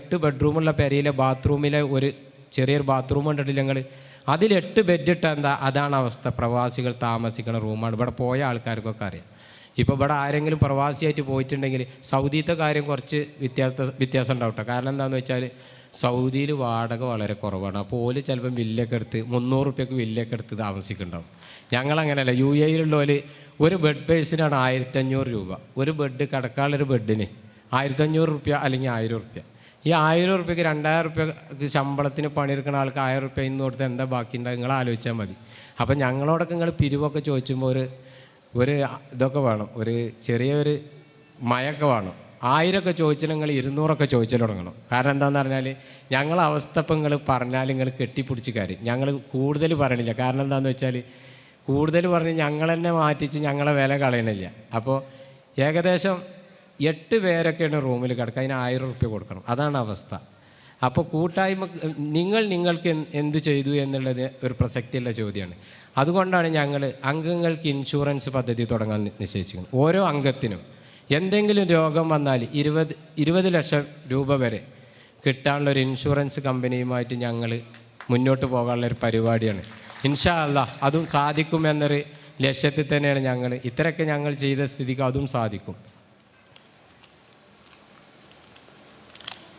8 ബെഡ്റൂമുള്ള പെരയിലെ ബാത്റൂമിലെ ഒരു ചെറിയൊരു ബാത്റൂം കണ്ടിട്ടില്ല ഞങ്ങൾ, അതിൽ 8 ബെഡ് ഇട്ട എന്താ, അതാണ് അവസ്ഥ. പ്രവാസികൾ താമസിക്കുന്ന റൂമാണ്. ഇവിടെ പോയ ആൾക്കാർക്കൊക്കെ അറിയാം. ഇപ്പോൾ ഇവിടെ ആരെങ്കിലും പ്രവാസിയായിട്ട് പോയിട്ടുണ്ടെങ്കിൽ സൗദിയിലത്തെ കാര്യം കുറച്ച് വ്യത്യാസം ഉണ്ടാവട്ടെ. കാരണം എന്താണെന്ന് വെച്ചാൽ സൗദിയിൽ വാടക വളരെ കുറവാണ്. അപ്പോൾ ഓല് ചിലപ്പം വില്ലൊക്കെ എടുത്ത് 300 റുപ്യക്ക് വില്ലൊക്കെ എടുത്ത് താമസിക്കുന്നുണ്ടാവും. ഞങ്ങളങ്ങനെയല്ല. UAE ഒരു ബെഡ് പേഴ്സിനാണ് 1500 രൂപ. ഒരു ബെഡ് കിടക്കാനുള്ളൊരു ബെഡിന് 1500 റുപ്യ അല്ലെങ്കിൽ 1000 റുപ്യ. ഈ 1000 റുപ്യക്ക് 2000 റുപ്യക്ക് ശമ്പളത്തിന് പണിയെടുക്കുന്ന ആൾക്ക് 1000 റുപ്യ ഇന്ന് കൊടുത്ത് എന്താ ബാക്കിയുണ്ടാകും? നിങ്ങൾ ആലോചിച്ചാൽ മതി. അപ്പം ഞങ്ങളോടൊക്കെ നിങ്ങൾ പിരിവൊക്കെ ചോദിച്ചുമ്പോൾ ഒരു ഇതൊക്കെ വേണം, ഒരു ചെറിയൊരു മയൊക്കെ വേണം. 1000 ചോദിച്ചാൽ നിങ്ങൾ 200 ചോദിച്ചാൽ തുടങ്ങണം. കാരണം എന്താണെന്ന് പറഞ്ഞാൽ ഞങ്ങളെ അവസ്ഥ ഇപ്പം നിങ്ങൾ പറഞ്ഞാൽ നിങ്ങൾ കെട്ടിപ്പിടിച്ച് കാര്യം. ഞങ്ങൾ കൂടുതൽ പറയണില്ല. കാരണം എന്താണെന്ന് വെച്ചാൽ കൂടുതൽ പറഞ്ഞ് ഞങ്ങൾ തന്നെ മാറ്റിച്ച് ഞങ്ങളെ വില കളയണില്ല. അപ്പോൾ ഏകദേശം 8 പേരൊക്കെയാണ് റൂമിൽ കിടക്കുക. അതിന് 1000 റുപ്യ കൊടുക്കണം. അതാണ് അവസ്ഥ. അപ്പോൾ കൂട്ടായ്മ നിങ്ങൾക്ക് എന്തു ചെയ്തു എന്നുള്ളത് ഒരു പ്രസക്തിയുള്ള ചോദ്യമാണ്. അതുകൊണ്ടാണ് ഞങ്ങൾ അംഗങ്ങൾക്ക് ഇൻഷുറൻസ് പദ്ധതി തുടങ്ങാൻ നിശ്ചയിച്ചിരിക്കുന്നത്. ഓരോ അംഗത്തിനും എന്തെങ്കിലും രോഗം വന്നാൽ 20 ലക്ഷം രൂപ വരെ കിട്ടാനുള്ളൊരു ഇൻഷുറൻസ് കമ്പനിയുമായിട്ട് ഞങ്ങൾ മുന്നോട്ട് പോകാനുള്ളൊരു പരിപാടിയാണ്. ഇൻഷാ അല്ലാഹ് അതും സാധിക്കുമെന്നൊരു ലക്ഷ്യത്തിൽ തന്നെയാണ് ഞങ്ങൾ. ഇത്രയൊക്കെ ഞങ്ങൾ ചെയ്ത സ്ഥിതിക്ക് അതും സാധിക്കും.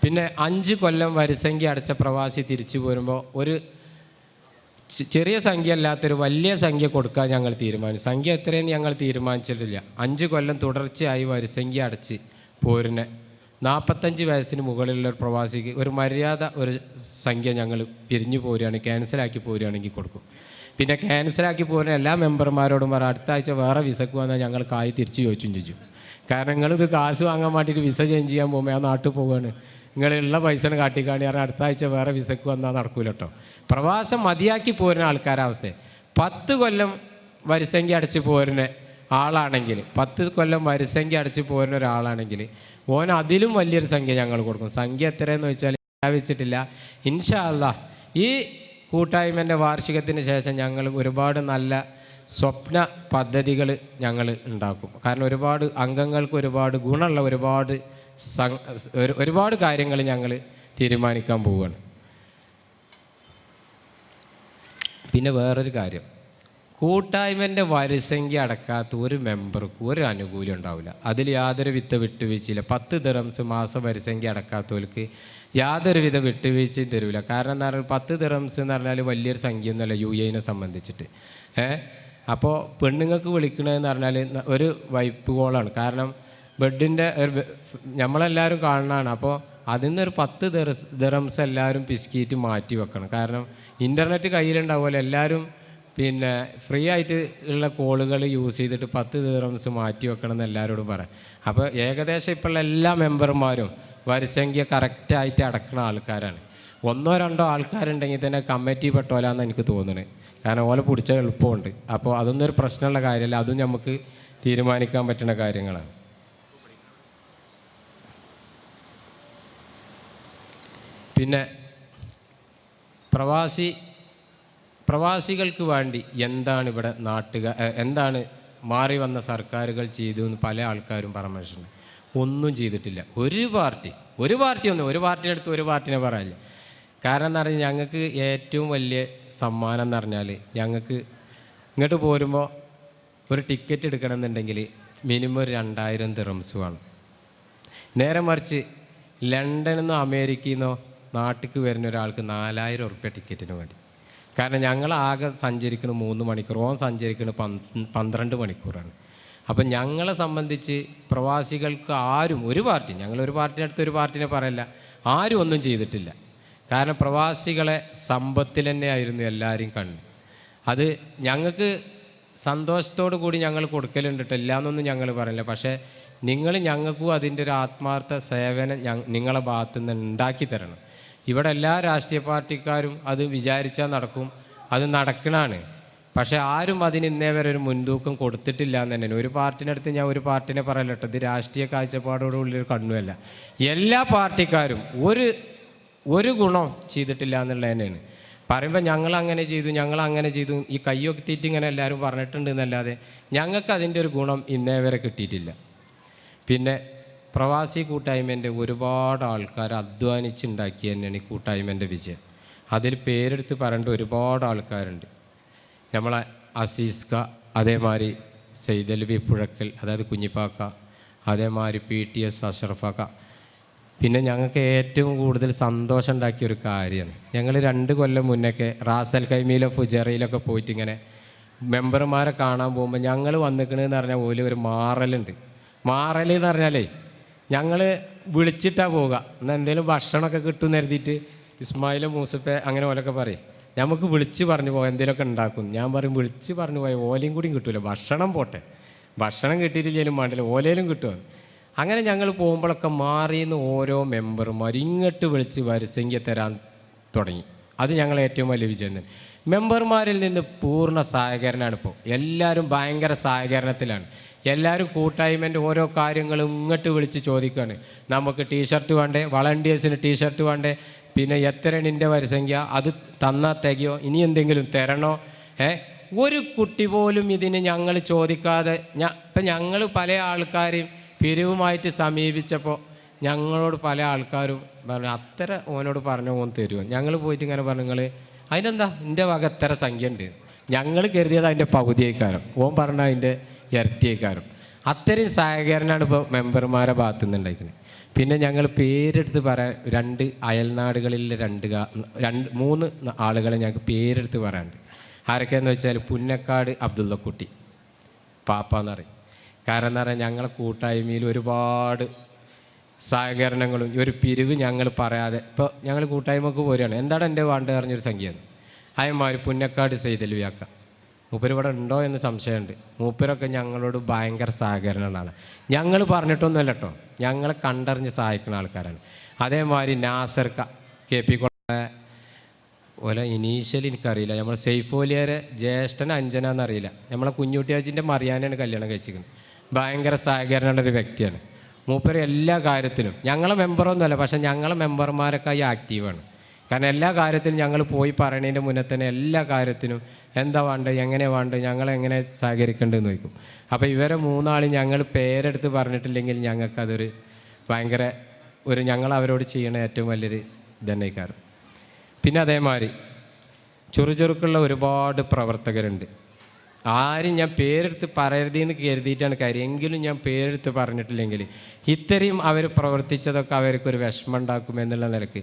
പിന്നെ 5 കൊല്ലം വരിസംഖ്യ അടച്ച പ്രവാസി തിരിച്ചു പോരുമ്പോൾ ഒരു ചെറിയ സംഖ്യ അല്ലാത്തൊരു വലിയ സംഖ്യ കൊടുക്കാൻ ഞങ്ങൾ തീരുമാനിച്ചു. സംഖ്യ എത്രയെന്ന് ഞങ്ങൾ തീരുമാനിച്ചിട്ടില്ല. 5 കൊല്ലം തുടർച്ചയായി വരിസംഖ്യ അടച്ച് പോരുന്ന 45 വയസ്സിന് മുകളിലുള്ള ഒരു പ്രവാസിക്ക് ഒരു മര്യാദ ഒരു സംഖ്യ ഞങ്ങൾ പിരിഞ്ഞു പോരുകയാണ്, ക്യാൻസലാക്കി പോരുകയാണെങ്കിൽ കൊടുക്കും. പിന്നെ ക്യാൻസലാക്കി പോരുന്ന എല്ലാ മെമ്പർമാരോടും പറ അടുത്ത ആഴ്ച വേറെ വിസക്ക് വന്നാൽ ഞങ്ങൾ കായ് തിരിച്ചു ചോദിച്ചു. കാരണം നിങ്ങളിത് കാശ് വാങ്ങാൻ വേണ്ടിയിട്ട് വിസ ചേഞ്ച് ചെയ്യാൻ പോകുമ്പോൾ ആ നാട്ടിൽ പോവുകയാണ്, നിങ്ങളുള്ള പൈസ കാട്ടിക്കാണി കാരണം അടുത്ത ആഴ്ച വേറെ വിസക്ക് വന്നാൽ നടക്കൂല കേട്ടോ. പ്രവാസം മതിയാക്കി പോരുന്ന ആൾക്കാരവസ്ഥ 10 കൊല്ലം വരിസംഖ്യ അടച്ച് പോരുന്ന ആളാണെങ്കിൽ 10 കൊല്ലം വരിസംഖ്യ അടച്ച് പോരുന്ന ഒരാളാണെങ്കിൽ ഓൻ അതിലും വലിയൊരു സംഖ്യ ഞങ്ങൾ കൊടുക്കും. സംഖ്യ എത്രയെന്ന് വെച്ചാൽ വെച്ചിട്ടില്ല. ഇൻഷാ അല്ലാഹ് ഈ കൂട്ടായ്മൻ്റെ വാർഷികത്തിന് ശേഷം ഞങ്ങൾ ഒരുപാട് നല്ല സ്വപ്ന പദ്ധതികൾ ഞങ്ങൾ ഉണ്ടാക്കും. കാരണം ഒരുപാട് അംഗങ്ങൾക്ക് ഒരുപാട് ഗുണമുള്ള ഒരുപാട് കാര്യങ്ങൾ ഞങ്ങൾ തീരുമാനിക്കാൻ പോവുകയാണ്. പിന്നെ വേറൊരു കാര്യം, കൂട്ടായ്മൻ്റെ വരിസംഖ്യ അടക്കാത്ത ഒരു മെമ്പർക്കും ഒരു ആനുകൂല്യം ഉണ്ടാവില്ല. അതിൽ യാതൊരു വിട്ടുവീഴ്ചയില്ല. 10 ദിറംസ് മാസം വരിസംഖ്യ അടക്കാത്തവർക്ക് യാതൊരുവിധ വിട്ടുവീഴ്ചയും തരില്ല. കാരണം എന്താ പറഞ്ഞാൽ 10 ദിറംസ് എന്ന് പറഞ്ഞാൽ വലിയൊരു സംഖ്യ ഒന്നുമല്ല UAE സംബന്ധിച്ചിട്ട്. അപ്പോൾ പെണ്ണുങ്ങൾക്ക് വിളിക്കണമെന്ന് പറഞ്ഞാൽ ഒരു വൈപ്പ് കോളാണ്. കാരണം ബെഡിൻ്റെ നമ്മളെല്ലാവരും കാണുന്നതാണ്. അപ്പോൾ അതിൽ നിന്നൊരു 10 ദിറംസ് എല്ലാവരും പിസ്കിയിട്ട് മാറ്റി വെക്കണം. കാരണം ഇൻ്റർനെറ്റ് കയ്യിലുണ്ടാവുമല്ലോ, എല്ലാവരും പിന്നെ ഫ്രീ ആയിട്ട് ഉള്ള കോളുകൾ യൂസ് ചെയ്തിട്ട് 10 ദിറംസ് മാറ്റി വെക്കണം എന്ന് എല്ലാവരോടും പറയാം. അപ്പോൾ ഏകദേശം ഇപ്പോഴുള്ള എല്ലാ മെമ്പർമാരും വരിസംഖ്യ കറക്റ്റായിട്ട് അടക്കുന്ന ആൾക്കാരാണ്. 1-2 ആൾക്കാരുണ്ടെങ്കിൽ തന്നെ കമ്മിറ്റി പെട്ടോലാന്ന് എനിക്ക് തോന്നുന്നത്. കാരണം ഓലെ പിടിച്ച എളുപ്പമുണ്ട്. അപ്പോൾ അതൊന്നും ഒരു പ്രശ്നമുള്ള കാര്യമല്ല, അതും നമുക്ക് തീരുമാനിക്കാൻ പറ്റുന്ന കാര്യങ്ങളാണ്. പിന്നെ പ്രവാസികൾക്ക് വേണ്ടി എന്താണ് ഇവിടെ എന്താണ് മാറി വന്ന സർക്കാരുകൾ ചെയ്തു എന്ന് പല ആൾക്കാരും പരാമർശിച്ചിട്ടുണ്ട്. ഒന്നും ചെയ്തിട്ടില്ല. ഒരു പാർട്ടിയുടെ അടുത്ത് ഒരു പാർട്ടിനെ പറയാനില്ല. കാരണം എന്ന് പറഞ്ഞാൽ ഞങ്ങൾക്ക് ഏറ്റവും വലിയ സമ്മാനം എന്ന് പറഞ്ഞാൽ ഞങ്ങൾക്ക് ഇങ്ങോട്ട് പോരുമ്പോൾ ഒരു ടിക്കറ്റ് എടുക്കണമെന്നുണ്ടെങ്കിൽ മിനിമം 2000 ദിറംസ് വേണം. നേരെ മറിച്ച് ലണ്ടനിൽ നിന്നോ അമേരിക്കയിൽ നിന്നോ നാട്ടിലേക്ക് വരുന്ന ഒരാൾക്ക് 4000 റുപ്യ ടിക്കറ്റിന് മതി. കാരണം ഞങ്ങളാകെ സഞ്ചരിക്കുന്നത് 3 മണിക്കൂർ, ഓൻ സഞ്ചരിക്കുന്നത് 12 മണിക്കൂറാണ്. അപ്പം ഞങ്ങളെ സംബന്ധിച്ച് പ്രവാസികൾക്ക് ആരും ഞങ്ങൾ ഒരു പാർട്ടിയുടെ അടുത്ത് ഒരു പാർട്ടിനെ പറയില്ല, ആരും ഒന്നും ചെയ്തിട്ടില്ല. കാരണം പ്രവാസികളെ സമ്പത്തിൽ തന്നെയായിരുന്നു എല്ലാവരും കണ്ണ്. അത് ഞങ്ങൾക്ക് സന്തോഷത്തോടു കൂടി ഞങ്ങൾ കൊടുക്കലുണ്ടിട്ട് ഇല്ലയെന്നൊന്നും ഞങ്ങൾ പറയില്ല. പക്ഷേ നിങ്ങൾ ഞങ്ങൾക്കും അതിൻ്റെ ഒരു ആത്മാർത്ഥ സേവനം നിങ്ങളെ ഭാഗത്തു നിന്ന് ഉണ്ടാക്കി തരണം. ഇവിടെ എല്ലാ രാഷ്ട്രീയ പാർട്ടിക്കാരും അത് വിചാരിച്ചാൽ നടക്കും, അത് നടക്കണതാണ്. പക്ഷേ ആരും അതിന് ഇന്നേ വരെ ഒരു മുൻതൂക്കം കൊടുത്തിട്ടില്ല എന്ന് തന്നെയാണ്. ഒരു പാർട്ടിൻ്റെ അടുത്ത് ഞാൻ ഒരു പാർട്ടിനെ പറയല്ല കേട്ടോ, ഇത് രാഷ്ട്രീയ കാഴ്ചപ്പാടോടുള്ളൊരു കണ്ണുമല്ല. എല്ലാ പാർട്ടിക്കാരും ഒരു ഗുണം ചെയ്തിട്ടില്ല എന്നുള്ളത് തന്നെയാണ്. പറയുമ്പോൾ ഞങ്ങളങ്ങനെ ചെയ്തു ഈ കയ്യൊത്തിയിട്ട് ഇങ്ങനെ എല്ലാവരും പറഞ്ഞിട്ടുണ്ട് എന്നല്ലാതെ ഞങ്ങൾക്ക് അതിൻ്റെ ഒരു ഗുണം ഇന്നേ വരെ കിട്ടിയിട്ടില്ല. പിന്നെ പ്രവാസി കൂട്ടായ്മേൻ്റെ ഒരുപാട് ആൾക്കാർ അധ്വാനിച്ചുണ്ടാക്കിയ തന്നെയാണ് ഈ കൂട്ടായ്മേൻ്റെ വിജയം. അതിൽ പേരെടുത്ത് പറയേണ്ട ഒരുപാട് ആൾക്കാരുണ്ട്. നമ്മളെ അസീസ്ക, അതേമാതിരി സെയ്തൽവി പുഴക്കൽ, അതായത് കുഞ്ഞിപ്പാക്ക, അതേമാതിരി PTS അഷറഫാക്ക. പിന്നെ ഞങ്ങൾക്ക് ഏറ്റവും കൂടുതൽ സന്തോഷം ഉണ്ടാക്കിയൊരു കാര്യമാണ്, ഞങ്ങൾ 2 കൊല്ലം മുന്നൊക്കെ റാസൽ കൈമയിലോ ഫുജറയിലൊക്കെ പോയിട്ട് ഇങ്ങനെ മെമ്പർമാരെ കാണാൻ പോകുമ്പോൾ ഞങ്ങൾ വന്നിക്കണെന്ന് പറഞ്ഞാൽ ഓല് ഒരു മാറലുണ്ട്. മാറൽ എന്ന് പറഞ്ഞാലേ ഞങ്ങൾ വിളിച്ചിട്ടാണ് പോവുക. എന്നാൽ എന്തെങ്കിലും ഭക്ഷണമൊക്കെ കിട്ടുമെന്ന് കരുതിയിട്ട് ഇസ്മായിൽ മൂസപ്പെ അങ്ങനെ ഓലൊക്കെ പറയും, നമുക്ക് വിളിച്ച് പറഞ്ഞു പോകാം എന്തെങ്കിലുമൊക്കെ ഉണ്ടാക്കും. ഞാൻ പറയും വിളിച്ച് പറഞ്ഞു പോയാൽ ഓലയും കൂടിയും കിട്ടില്ല, ഭക്ഷണം പോട്ടെ, ഭക്ഷണം കിട്ടിയിട്ടില്ലേലും വേണ്ടില്ല ഓലയിലും കിട്ടുമോ. അങ്ങനെ ഞങ്ങൾ പോകുമ്പോഴൊക്കെ മാറിയെന്ന് ഓരോ മെമ്പർമാർ ഇങ്ങോട്ട് വിളിച്ച് വരിസംഖ്യ തരാൻ തുടങ്ങി. അത് ഞങ്ങൾ ഏറ്റവും വലിയ വിജയം തന്നെ. മെമ്പർമാരിൽ നിന്ന് പൂർണ്ണ സഹകരണമാണ്. ഇപ്പോൾ എല്ലാവരും ഭയങ്കര സഹകരണത്തിലാണ്. എല്ലാവരും കൂട്ടായ്മേൻ്റെ ഓരോ കാര്യങ്ങളും ഇങ്ങോട്ട് വിളിച്ച് ചോദിക്കുകയാണ്, നമുക്ക് ടീഷർട്ട് വേണ്ടേ, വളണ്ടിയേഴ്സിന് ടീഷർട്ട് വേണ്ടേ, പിന്നെ എത്രണിൻ്റെ വരിസംഖ്യ, അത് തന്നാൽ തികയോ, ഇനി എന്തെങ്കിലും തരണോ. ഒരു കുട്ടി പോലും ഇതിന് ഞങ്ങൾ ചോദിക്കാതെ ഇപ്പം ഞങ്ങൾ പല ആൾക്കാരെയും പിരിവുമായിട്ട് സമീപിച്ചപ്പോൾ ഞങ്ങളോട് പല ആൾക്കാരും പറഞ്ഞു അത്ര ഓനോട് പറഞ്ഞു ഓൻ തരുമോ. ഞങ്ങൾ പോയിട്ട് ഇങ്ങനെ പറഞ്ഞു നിങ്ങൾ അതിനെന്താ എൻ്റെ വക എത്ര സംഖ്യ ഉണ്ട്, ഞങ്ങൾ കരുതിയത് അതിൻ്റെ പകുതിയേക്കാരം, ഓൻ പറഞ്ഞാൽ അതിൻ്റെ ഇരട്ടിയേക്കാരം. അത്രയും സഹകരണമാണ് ഇപ്പോൾ മെമ്പർമാരെ ഭാഗത്തു നിന്ന് ഉണ്ടായിരിക്കുന്നത്. പിന്നെ ഞങ്ങൾ പേരെടുത്ത് പറയാൻ 2 അയൽനാടുകളിലെ 3 ആളുകളെ ഞങ്ങൾക്ക് പേരെടുത്ത് പറയാനുണ്ട്. ആരൊക്കെയെന്ന് വെച്ചാൽ പുന്നക്കാട് അബ്ദുള്ളക്കുട്ടി പാപ്പ എന്ന് പറയും. കാരണം എന്ന് പറഞ്ഞാൽ ഞങ്ങളെ കൂട്ടായ്മയിൽ ഒരുപാട് സഹകരണങ്ങളും ഒരു പിരിവ് ഞങ്ങൾ പറയാതെ ഇപ്പോൾ ഞങ്ങൾ കൂട്ടായ്മക്ക് പോരുകയാണ്, എന്താണ് എൻ്റെ വേണ്ട പറഞ്ഞൊരു സംഖ്യയാണ്. അതേമാതിരി പുന്നക്കാട് സെയ്തൽവിയാക്ക, മൂപ്പര് ഇവിടെ ഉണ്ടോ എന്ന് സംശയമുണ്ട്. മൂപ്പരൊക്കെ ഞങ്ങളോട് ഭയങ്കര സഹകരണമാണ്. ഞങ്ങൾ പറഞ്ഞിട്ടൊന്നുമല്ല കേട്ടോ, ഞങ്ങളെ കണ്ടറിഞ്ഞ് സഹായിക്കുന്ന ആൾക്കാരാണ്. അതേമാതിരി നാസർക്ക KP ഓല ഇനീഷ്യൽ എനിക്കറിയില്ല, നമ്മൾ സെയ്ഫോലിയരെ ജ്യേഷ്ഠൻ അഞ്ജനാന്നറിയില്ല, നമ്മളെ കുഞ്ഞുട്ടിയാച്ചിൻ്റെ മറിയാനാണ് കല്യാണം കഴിച്ചിരിക്കുന്നത്. ഭയങ്കര സഹകരണമുള്ളൊരു വ്യക്തിയാണ് മൂപ്പര്. എല്ലാ കാര്യത്തിനും ഞങ്ങളെ മെമ്പറൊന്നുമല്ല, പക്ഷേ ഞങ്ങളെ മെമ്പർമാരൊക്കെ ആക്റ്റീവാണ്. കാരണം എല്ലാ കാര്യത്തിനും ഞങ്ങൾ പോയി പറയണതിൻ്റെ മുന്നേ തന്നെ എല്ലാ കാര്യത്തിനും എന്താ വേണ്ടത്, എങ്ങനെ വേണ്ടത്, ഞങ്ങളെങ്ങനെ സഹകരിക്കേണ്ടതെന്ന് ചോദിക്കും. അപ്പോൾ ഇവരെ 3 ആളും ഞങ്ങൾ പേരെടുത്ത് പറഞ്ഞിട്ടില്ലെങ്കിൽ ഞങ്ങൾക്കതൊരു ഭയങ്കര ഞങ്ങൾ അവരോട് ചെയ്യണ ഏറ്റവും വലിയൊരു ഇതന്നെ കാരണം. പിന്നെ അതേമാതിരി ചുറുചുറുക്കുള്ള ഒരുപാട് പ്രവർത്തകരുണ്ട്. ആരും ഞാൻ പേരെടുത്ത് പറയരുതെന്ന് കരുതിയിട്ടാണ് കാര്യം, എങ്കിലും ഞാൻ പേരെടുത്ത് പറഞ്ഞിട്ടില്ലെങ്കിൽ ഇത്രയും അവർ പ്രവർത്തിച്ചതൊക്കെ അവർക്കൊരു വിഷമം ഉണ്ടാക്കുമെന്നുള്ള നിലയ്ക്ക്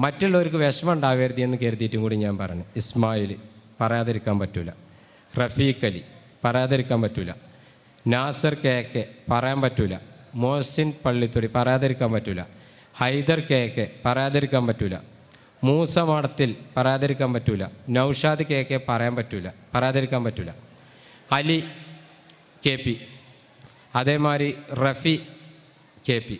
മറ്റുള്ളവർക്ക് വിഷമം ഉണ്ടാവരുത് എന്ന് കരുതിയിട്ടും കൂടി ഞാൻ പറഞ്ഞു. ഇസ്മായിൽ പറയാതിരിക്കാൻ പറ്റില്ല, റഫീഖ് അലി പറയാതിരിക്കാൻ പറ്റില്ല, നാസർ KK പറയാൻ പറ്റില്ല, മോഹസിൻ പള്ളിത്തൊടി പറയാതിരിക്കാൻ പറ്റില്ല, ഹൈദർ KK പറയാതിരിക്കാൻ പറ്റില്ല, മൂസ മഠത്തിൽ പറയാതിരിക്കാൻ പറ്റില്ല, നൗഷാദ് KK പറയാതിരിക്കാൻ പറ്റില്ല, അലി KP, അതേമാതിരി റഫി KP.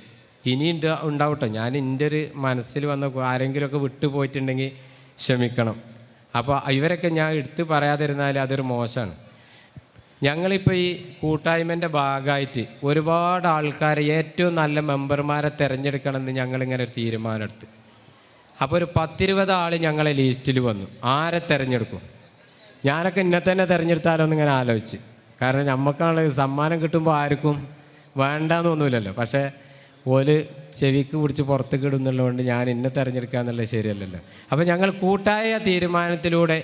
ഇനി ഉണ്ടാവട്ടെ, ഞാൻ എൻ്റെ ഒരു മനസ്സിൽ വന്ന ആരെങ്കിലുമൊക്കെ വിട്ടുപോയിട്ടുണ്ടെങ്കിൽ ക്ഷമിക്കണം. അപ്പോൾ ഇവരൊക്കെ ഞാൻ എടുത്ത് പറയാതിരുന്നാൽ അതൊരു മോശമാണ്. ഞങ്ങളിപ്പോൾ ഈ കൂട്ടായ്മേൻ്റെ ഭാഗമായിട്ട് ഒരുപാട് ആൾക്കാരെ ഏറ്റവും നല്ല മെമ്പർമാരെ തിരഞ്ഞെടുക്കണമെന്ന് ഞങ്ങളിങ്ങനെ ഒരു തീരുമാനമെടുത്ത്. അപ്പോൾ ഒരു 10-20 ആൾ ഞങ്ങളെ ലിസ്റ്റിൽ വന്നു. ആരെ തിരഞ്ഞെടുക്കും? ഞാനൊക്കെ ഇന്നെ തന്നെ തിരഞ്ഞെടുത്താലോ എന്നിങ്ങനെ ആലോചിച്ച്. കാരണം നമുക്കാണ് സമ്മാനം കിട്ടുമ്പോൾ ആർക്കും വേണ്ടാന്നൊന്നുമില്ലല്ലോ. പക്ഷേ ഓല് ചെവിക്ക് പിടിച്ച് പുറത്തേക്ക് ഇടുന്നുള്ളതുകൊണ്ട് ഞാൻ ഇന്നെ തിരഞ്ഞെടുക്കുക എന്നുള്ളത് ശരിയല്ലല്ലോ. അപ്പോൾ ഞങ്ങൾ കൂട്ടായ തീരുമാനത്തിലൂടെ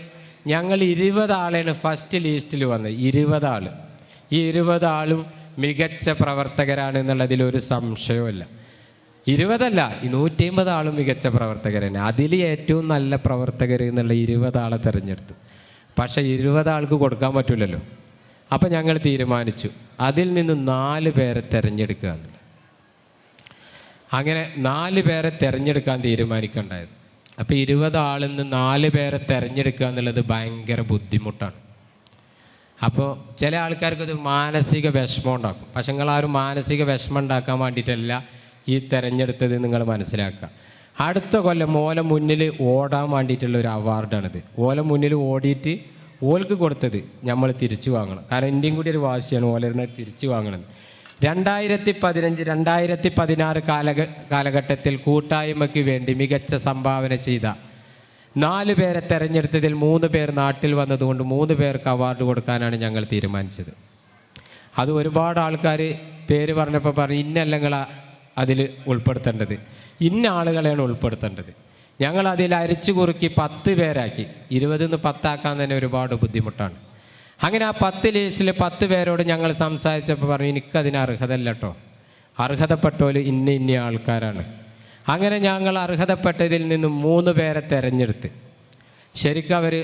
ഞങ്ങൾ 20 ആളാണ് ഫസ്റ്റ് ലിസ്റ്റിൽ വന്നത്. 20 ആൾ. ഈ 20 ആളും മികച്ച പ്രവർത്തകരാണ് എന്നുള്ളതിലൊരു സംശയവുമില്ല. 20 അല്ല, 150 ആളും മികച്ച പ്രവർത്തകർ തന്നെ. അതിൽ ഏറ്റവും നല്ല പ്രവർത്തകർ എന്നുള്ള 20 ആളെ തിരഞ്ഞെടുത്തു. പക്ഷേ 20 ആൾക്ക് കൊടുക്കാൻ പറ്റില്ലല്ലോ. അപ്പം ഞങ്ങൾ തീരുമാനിച്ചു അതിൽ നിന്ന് 4 പേരെ തിരഞ്ഞെടുക്കുക എന്നുള്ളത്. അങ്ങനെ 4 പേരെ തിരഞ്ഞെടുക്കാൻ തീരുമാനിക്കേണ്ടായത്. അപ്പോൾ 20 ആളിൽ നിന്ന് 4 പേരെ തിരഞ്ഞെടുക്കുക എന്നുള്ളത് ഭയങ്കര ബുദ്ധിമുട്ടാണ്. അപ്പോൾ ചില ആൾക്കാർക്കത് മാനസിക വിഷമം ഉണ്ടാക്കും. പക്ഷെ നിങ്ങളാരും മാനസിക വിഷമം ഉണ്ടാക്കാൻ വേണ്ടിയിട്ടല്ല ഈ തിരഞ്ഞെടുത്തത് നിങ്ങൾ മനസ്സിലാക്കുക. അടുത്ത കൊല്ലം ഓല മുന്നിൽ ഓടാൻ വേണ്ടിയിട്ടുള്ള ഒരു അവാർഡാണിത്. ഓല മുന്നിൽ ഓടിയിട്ട് ഓൽക്ക് കൊടുത്തത് നമ്മൾ തിരിച്ചു വാങ്ങണം. കാരണം ഇന്ത്യയും കൂടി ഒരു വാശിയാണ് ഓലറിനെ തിരിച്ചു വാങ്ങണത്. 2015-2016 കാലഘട്ടത്തിൽ കൂട്ടായ്മയ്ക്ക് വേണ്ടി മികച്ച സംഭാവന ചെയ്ത 4 പേരെ തിരഞ്ഞെടുത്തതിൽ 3 പേർ നാട്ടിൽ വന്നതുകൊണ്ട് 3 പേർക്ക് അവാർഡ് കൊടുക്കാനാണ് ഞങ്ങൾ തീരുമാനിച്ചത്. അത് ഒരുപാട് ആൾക്കാർ പേര് പറഞ്ഞപ്പോൾ പറഞ്ഞു ഇന്നല്ല നിങ്ങൾ അതിൽ ഉൾപ്പെടുത്തേണ്ടത്, ഇന്ന ആളുകളെയാണ് ഉൾപ്പെടുത്തേണ്ടത്. ഞങ്ങൾ അതിൽ അരിച്ചു കുറുക്കി 10 പേരാക്കി. 20 10 തന്നെ ഒരുപാട് ബുദ്ധിമുട്ടാണ്. അങ്ങനെ ആ 10 ലിസ്റ്റിൽ 10 പേരോട് ഞങ്ങൾ സംസാരിച്ചപ്പോൾ പറഞ്ഞു, എനിക്കതിന് അർഹതല്ല കേട്ടോ, അർഹതപ്പെട്ടവർ ഇന്ന ആൾക്കാരാണ്. അങ്ങനെ ഞങ്ങൾ അർഹതപ്പെട്ടതിൽ നിന്നും 3 പേരെ തിരഞ്ഞെടുത്ത്, ശരിക്കും അവർ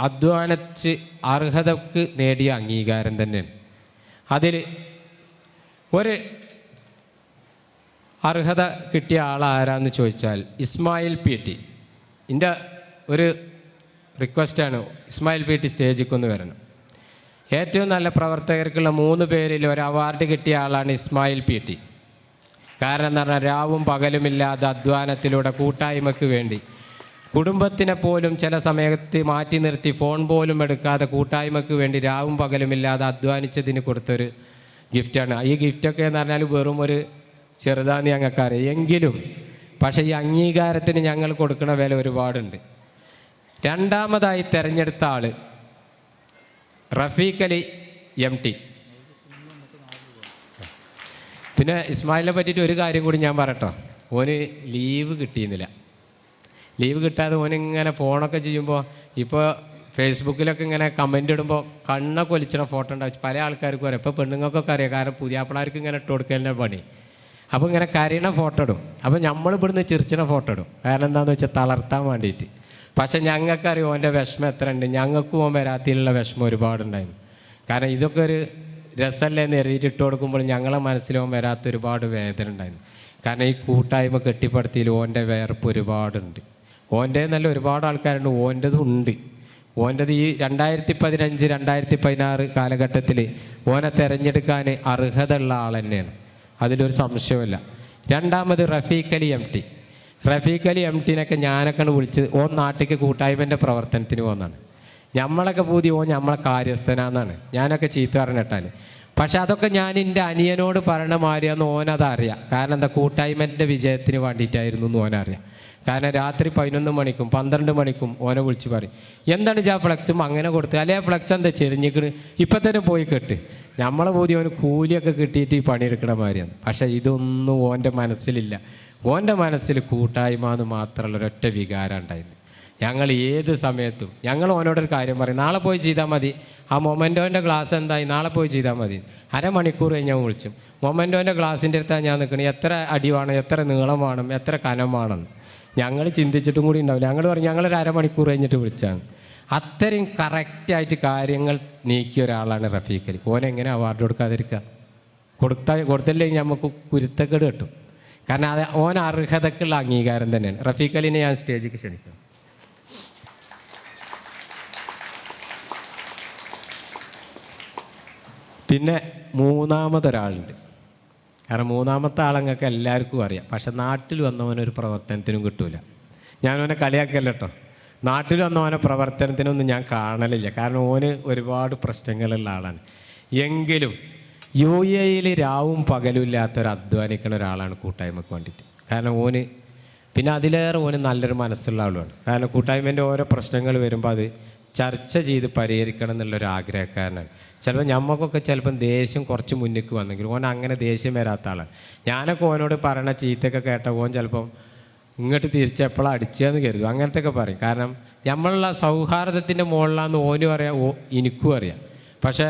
അധ്വാനിച്ച് അർഹതക്ക് നേടിയ അംഗീകാരം തന്നെയാണ്. അതിൽ ഒരു അർഹത കിട്ടിയ ആളാരാന്ന് ചോദിച്ചാൽ ഇസ്മായിൽ PT. എൻ്റെ ഒരു റിക്വസ്റ്റാണ്, ഇസ്മായിൽ PT സ്റ്റേജിക്കൊന്ന് വരണം. ഏറ്റവും നല്ല പ്രവർത്തകർക്കുള്ള 3 പേരിൽ ഒരു അവാർഡ് കിട്ടിയ ആളാണ് ഇസ്മായിൽ PT. കാരണം എന്ന് പറഞ്ഞാൽ രാവും പകലുമില്ലാതെ അധ്വാനത്തിലൂടെ കൂട്ടായ്മയ്ക്ക് വേണ്ടി കുടുംബത്തിനെ പോലും ചില സമയത്ത് മാറ്റി നിർത്തി ഫോൺ പോലും എടുക്കാതെ കൂട്ടായ്മയ്ക്ക് വേണ്ടി രാവും പകലുമില്ലാതെ അധ്വാനിച്ചതിന് കൊടുത്തൊരു ഗിഫ്റ്റാണ്. ഈ ഗിഫ്റ്റൊക്കെ എന്ന് പറഞ്ഞാൽ വെറും ഒരു ചെറുതാന്ന് ഞങ്ങൾക്കറിയാം. എങ്കിലും പക്ഷേ ഈ അംഗീകാരത്തിന് ഞങ്ങൾ കൊടുക്കുന്ന വില ഒരുപാടുണ്ട്. രണ്ടാമതായി തിരഞ്ഞെടുത്ത ആൾ റഫീഖ് അലി MT. പിന്നെ ഇസ്മായിലിനെ പറ്റിയിട്ട് ഒരു കാര്യം കൂടി ഞാൻ പറയട്ടോ. ഓന് ലീവ് കിട്ടിയിരുന്നില്ല. ലീവ് കിട്ടാതെ ഓനിങ്ങനെ ഫോണൊക്കെ ചെയ്യുമ്പോൾ, ഇപ്പോൾ ഫേസ്ബുക്കിലൊക്കെ ഇങ്ങനെ കമൻ്റ് ഇടുമ്പോൾ കണ്ണൊക്കെ ഒലിച്ചിട ഫോട്ടോ ഉണ്ടാവും. പല ആൾക്കാർക്കും അറിയാം, ഇപ്പോൾ പെണ്ണുങ്ങൾക്കൊക്കെ അറിയാം. കാരണം പുതിയ പിള്ളേർക്ക് ഇങ്ങനെ ഇട്ട് കൊടുക്കലിൻ്റെ പണി. അപ്പോൾ ഇങ്ങനെ കരയണ ഫോട്ടോ ഇടും. അപ്പോൾ നമ്മൾ ഇവിടുന്ന് ചിരിച്ചണ ഫോട്ടോ ഇടും. കാരണം എന്താണെന്ന് വെച്ചാൽ തളർത്താൻ വേണ്ടിയിട്ട്. പക്ഷേ ഞങ്ങൾക്കറിയാം ഓൻ്റെ വിഷമം എത്ര ഉണ്ട്. ഞങ്ങൾക്കും ഓൻ വരാത്തിലുള്ള വിഷമം ഒരുപാടുണ്ടായിരുന്നു. കാരണം ഇതൊക്കെ ഒരു രസമല്ലേ എന്ന് എഴുതിയിട്ട് ഇട്ട് കൊടുക്കുമ്പോൾ ഞങ്ങളെ മനസ്സിലും വരാത്ത ഒരുപാട് വേദന ഉണ്ടായിരുന്നു. കാരണം ഈ കൂട്ടായ്മ കെട്ടിപ്പടുത്തിയിൽ ഓൻ്റെ വേർപ്പ് ഒരുപാടുണ്ട്. ഓൻ്റെ നല്ല ഒരുപാട് ആൾക്കാരുണ്ട്, ഓൻ്റെതും ഉണ്ട്. ഓൻ്റെത് ഈ 2015 2016 കാലഘട്ടത്തിൽ ഓനെ തിരഞ്ഞെടുക്കാൻ അർഹത ഉള്ള ആൾ തന്നെയാണ്, അതിലൊരു സംശയമില്ല. രണ്ടാമത് റഫീഖ് അലി MT. റഫീഖ് അലി MTനൊക്കെ ഞാനൊക്കെ വിളിച്ച് ഓൻ നാട്ടിലേക്ക് കൂട്ടായ്മൻ്റെ പ്രവർത്തനത്തിന് പോകുന്നതാണ്. നമ്മളൊക്കെ പൂതി ഓൻ നമ്മളെ കാര്യസ്ഥനാന്നാണ് ഞാനൊക്കെ ചീത്ത പറഞ്ഞിട്ടാൽ. പക്ഷെ അതൊക്കെ ഞാൻ എൻ്റെ അനിയനോട് പറയണ മാറിയാന്ന് ഓനതറിയാം. കാരണം എന്താ, കൂട്ടായ്മൻ്റെ വിജയത്തിന് വേണ്ടിയിട്ടായിരുന്നു എന്ന് ഓനറിയാം. കാരണം രാത്രി 11 മണിക്കും 12 മണിക്കും ഓനെ വിളിച്ച് പറയും, എന്താണ് ആ ഫ്ലക്സും അങ്ങനെ കൊടുത്ത്, അല്ലെ ഫ്ലക്സ് എന്താ ചെരിഞ്ഞിക്കണ്, ഇപ്പം തന്നെ പോയി കെട്ട്. നമ്മളെ പൂതി ഓന് കൂലിയൊക്കെ കിട്ടിയിട്ട് ഈ പണിയെടുക്കണ മാതിരിയാണ്. പക്ഷേ ഇതൊന്നും ഓൻ്റെ മനസ്സിലില്ല. ഓൻ്റെ മനസ്സിൽ കൂട്ടായ്മ എന്ന് മാത്രമുള്ള ഒരൊറ്റ വികാരം ഉണ്ടായിരുന്നു. ഞങ്ങൾ ഏത് സമയത്തും ഞങ്ങൾ ഓനോടൊരു കാര്യം പറയും, നാളെ പോയി ചെയ്താൽ മതി, ആ മൊമെൻറ്റോൻ്റെ ക്ലാസ് എന്തായി, നാളെ പോയി ചെയ്താൽ മതി. അരമണിക്കൂർ കഴിഞ്ഞാൽ വിളിച്ചും മൊമെൻറ്റോൻ്റെ ക്ലാസ്സിൻ്റെ അടുത്താണ് ഞാൻ നിൽക്കുന്നത്, എത്ര അടി വേണം, എത്ര നീളം വേണം, എത്ര കനം വേണം, ഞങ്ങൾ ചിന്തിച്ചിട്ടും കൂടി ഉണ്ടാവില്ല. ഞങ്ങൾ പറയും ഞങ്ങളൊരു അരമണിക്കൂർ കഴിഞ്ഞിട്ട് വിളിച്ചാണ്. അത്രയും കറക്റ്റായിട്ട് കാര്യങ്ങൾ നീക്കിയ ഒരാളാണ് റഫീഖ് അലി. ഓനെങ്ങനെ അവാർഡ് കൊടുക്കാതിരിക്കുക? കൊടുത്തില്ലെങ്കിൽ നമുക്ക് കുരുത്തക്കേട് കിട്ടും. കാരണം അത് ഓൻ അർഹതക്കുള്ള അംഗീകാരം തന്നെയാണ്. റഫീഖ് അലിനെ ഞാൻ സ്റ്റേജിലേക്ക് ക്ഷണിക്കാം. പിന്നെ മൂന്നാമതൊരാളുണ്ട്. കാരണം മൂന്നാമത്തെ ആളങ്ങൾക്ക് എല്ലാവർക്കും അറിയാം. പക്ഷെ നാട്ടിൽ വന്നവനൊരു പ്രവർത്തനത്തിനും കിട്ടൂല. ഞാനവനെ കളിയാക്കല്ല കേട്ടോ. നാട്ടിൽ വന്നവനെ പ്രവർത്തനത്തിനൊന്നും ഞാൻ കാണലില്ല. കാരണം ഓന് ഒരുപാട് പ്രശ്നങ്ങളുള്ള ആളാണ്. എങ്കിലും UAE രാവും പകലും ഇല്ലാത്തൊരു അധ്വാനിക്കുന്ന ഒരാളാണ് കൂട്ടായ്മക്ക് വേണ്ടിയിട്ട്. കാരണം ഓന് പിന്നെ അതിലേറെ ഓന് നല്ലൊരു മനസ്സുള്ള ആളുമാണ്. കാരണം കൂട്ടായ്മേൻ്റെ ഓരോ പ്രശ്നങ്ങൾ വരുമ്പോൾ അത് ചർച്ച ചെയ്ത് പരിഹരിക്കണം എന്നുള്ളൊരു ആഗ്രഹക്കാരനാണ്. ചിലപ്പോൾ ഞമ്മക്കൊക്കെ ചിലപ്പം ദേഷ്യം കുറച്ച് മുന്നിലേക്ക് വന്നെങ്കിൽ ഓൻ അങ്ങനെ ദേഷ്യം വരാത്ത ആളാണ്. ഞാനൊക്കെ ഓനോട് പറയണ ചീത്തയൊക്കെ കേട്ട ഓൻ ചിലപ്പം ഇങ്ങോട്ട് തിരിച്ചെപ്പോഴാണ് അടിച്ചതെന്ന് കരുതും. അങ്ങനത്തെ ഒക്കെ പറയും. കാരണം നമ്മളുള്ള സൗഹാർദ്ദത്തിൻ്റെ മുകളിലാണെന്ന് ഓനും അറിയാം, എനിക്കും അറിയാം. പക്ഷേ